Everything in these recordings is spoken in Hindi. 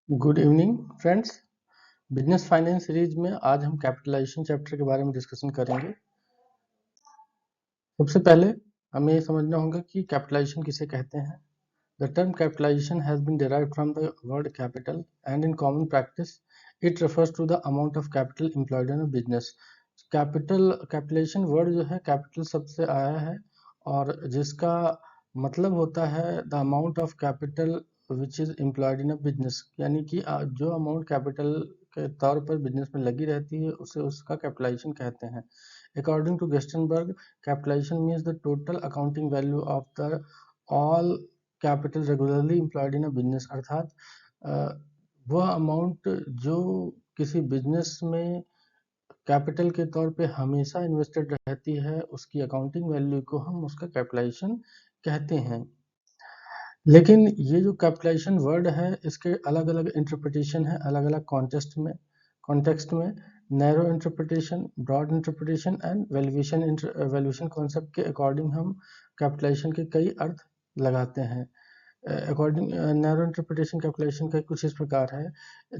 Good evening friends. Business finance series में आज हम कैपिटलाइजेशन चैप्टर के बारे में डिस्कशन करेंगे। सबसे पहले हमें ये समझना होगा कि कैपिटलाइजेशन किसे कहते हैं। The term capitalisation has been derived from the word capital and in common practice it refers to the amount of capital employed in a business. Capitalisation word जो है कैपिटल शब्द से आया है और जिसका मतलब होता है the amount of capital which is employed in a business, यानी कि जो अमाउंट कैपिटल के तौर पर बिजनेस में लगी रहती है उसे उसका कैपिटलाइजेशन कहते हैं। According to Gerstenberg, capitalization means the total accounting value of the all capital regularly employed in a business, अर्थात वह अमाउंट जो किसी बिजनेस में कैपिटल के तौर पे हमेशा इन्वेस्टेड रहती है उसकी अकाउंटिंग वैल्यू को हम उसका कैपिटलाइजेशन कहते हैं। लेकिन ये जो कैपिटलाइजेशन वर्ड है इसके अलग अलग इंटरप्रिटेशन है अलग अलग कॉन्टेक्स्ट में। Narrow interpretation, broad interpretation and valuation concept के अकॉर्डिंग हम कैपिटलाइजेशन के कई अर्थ लगाते हैं। अकॉर्डिंग नैरो इंटरप्रिटेशन कैपिटलाइजेशन का कुछ इस प्रकार है।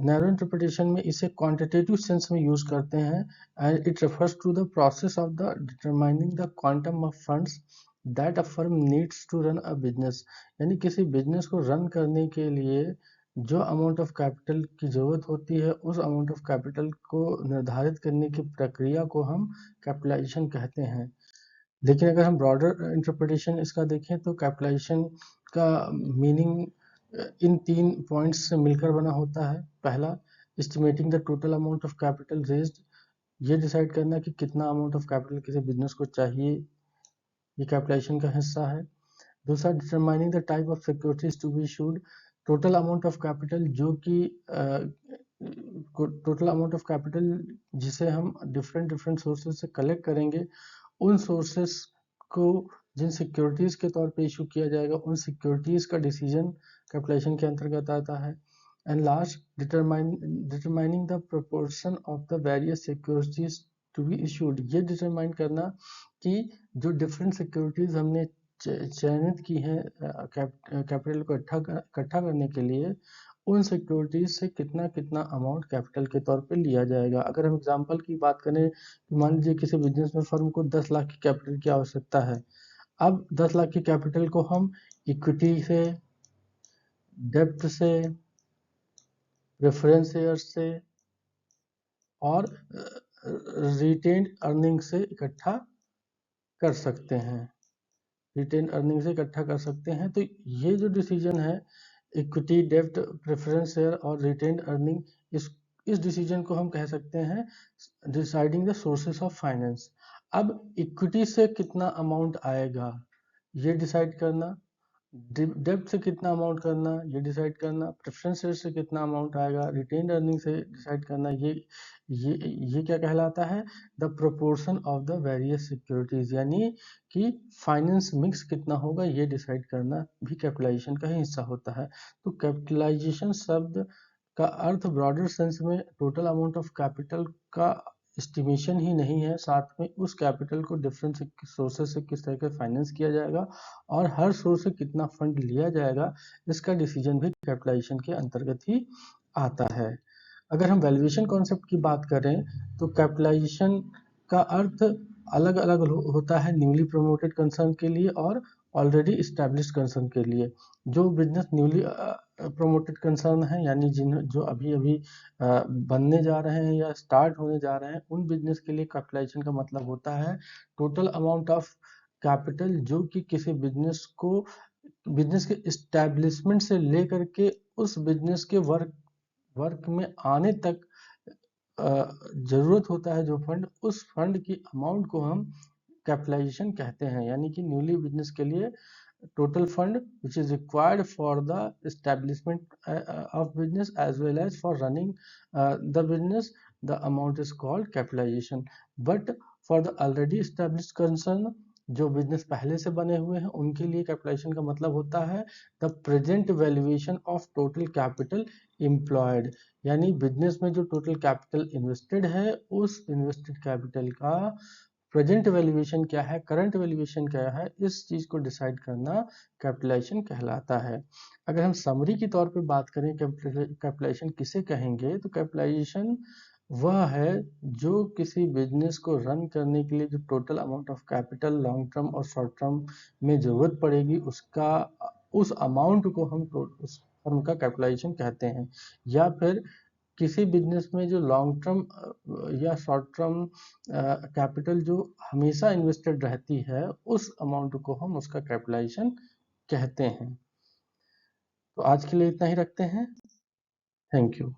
नैरो इंटरप्रिटेशन में इसे क्वांटिटेटिव सेंस में यूज करते हैं and it refers to the process of the determining the quantum of funds that a firm needs to run a business, यानी किसी बिजनेस को रन करने के लिए जो अमाउंट ऑफ कैपिटल की जरूरत होती है उस अमाउंट ऑफ कैपिटल को निर्धारित करने की प्रक्रिया को हम कैपिटलाइजेशन कहते हैं। लेकिन अगर हम ब्रॉडर इंटरप्रिटेशन इसका देखें तो कैपिटलाइजेशन का मीनिंग इन 3 पॉइंट्स से मिलकर बना होता है। पहला, estimating the total amount of capital raised, ये डिसाइड करना कि कितना अमाउंट ऑफ कैपिटल किसी बिजनेस को चाहिए, ये कैपिटलाइजेशन का हिस्सा है। दूसरा, determining the type of securities to be issued, total amount of capital जो कि टोटल अमाउंट ऑफ कैपिटल जिसे हम डिफरेंट सोर्सेज से कलेक्ट करेंगे, उन सोर्सेस को जिन सिक्योरिटीज के तौर पे इशू किया जाएगा उन सिक्योरिटीज का डिसीजन कैपिटलाइजेशन के अंतर्गत आता है। And last, determining the proportion of the various securities to be issued, ये डिटरमाइन करना कि जो डिफरेंट सिक्योरिटीज हमने चयनित की हैं कैपिटल को इकट्ठा करने के लिए, उन सिक्योरिटीज से कितना कितना अमाउंट कैपिटल के तौर पे लिया जाएगा। अगर हम एग्जांपल की बात करें, मान लीजिए किसी बिजनेस में फर्म को 10 लाख की कैपिटल की आवश्यकता है। अब 10 लाख की कैपिटल को हम इक्विटी से, डेब्ट से, प्रेफरेंस शेयर से और रिटेन्ड अर्निंग से इकट्ठा कर सकते हैं। रिटेन अर्निंग से इकट्ठा कर सकते हैं। तो ये जो डिसीजन है इक्विटी, डेब्ट, प्रेफरेंस शेयर और रिटेन अर्निंग, इस डिसीजन को हम कह सकते हैं deciding the sources of finance. अब इक्विटी से कितना अमाउंट आएगा ये डिसाइड करना, डेब्ट से कितना अमाउंट करना ये डिसाइड करना, प्रेफरेंस शेयर से कितना अमाउंट आएगा, रिटेन अर्निंग से डिसाइड करना, ये क्या कहलाता है, the proportion of the various securities, यानी कि फाइनेंस मिक्स कितना होगा ये डिसाइड करना भी कैपिटलाइजेशन का ही हिस्सा होता है। तो कैपिटलाइजेशन शब्द का अर्थ ब्रॉडर सेंस में टोटल अमाउंट ऑफ कैपिटल का एस्टिमेशन ही नहीं है, साथ में उस कैपिटल को डिफरेंट सोर्सेस से किस तरह से फाइनेंस किया जाएगा और हर सोर्स से कितना फंड लिया जाएगा, इसका डिसीजन भी कैपिटलाइजेशन के अंतर्गत ही आता है। अगर हम वैल्यूएशन कॉन्सेप्ट की बात करें तो कैपिटलाइजेशन का अर्थ अलग अलग होता है न्यूली प्रमोटेड कंसर्न के लिए और ऑलरेडी इस्टेब्लिश्ड कंसर्न के लिए। जो बिजनेस न्यूली प्रमोटेड कंसर्न है, यानी जो अभी अभी बनने जा रहे हैं या स्टार्ट होने जा रहे हैं, उन बिजनेस के लिए कैपिटलाइजेशन का मतलब होता है टोटल अमाउंट ऑफ कैपिटल जो कि किसी बिजनेस के इस्टेब्लिशमेंट से लेकर के उस बिजनेस के वर्क में आने तक जरूरत होता है जो फंड, उस फंड की अमाउंट को हम कैपिटलाइजेशन कहते हैं। यानी कि न्यूली बिजनेस के लिए total fund which is required for the establishment of business as well as for running the business, the amount is called capitalization. But for the already established concern, जो बिजनेस पहले से बने हुए हैं उनके लिए कैपिटलाइजेशन का मतलब होता है the present valuation of total capital employed, यानी बिजनेस में जो टोटल कैपिटल इन्वेस्टेड है उस इन्वेस्टेड कैपिटल का प्रेजेंट वैल्यूएशन क्या है, करंट वैल्यूएशन क्या है, इस चीज को डिसाइड करना कैपिटलाइजेशन कहलाता है। अगर हम समरी के तौर पे बात करें कैपिटलाइजेशन किसे कहेंगे, तो कैपिटलाइजेशन वह है जो किसी बिजनेस को रन करने के लिए जो total amount of capital long term और शॉर्ट टर्म में जरूरत पड़ेगी, उसका उस अमाउंट को हम उस फर्म का कैपिटलाइजेशन कहते हैं। या फिर किसी बिजनेस में जो लॉन्ग टर्म या शॉर्ट टर्म कैपिटल जो हमेशा इन्वेस्टेड रहती है, उस अमाउंट को हम उसका कैपिटलाइजेशन कहते हैं। तो आज के लिए इतना ही रखते हैं। Thank you.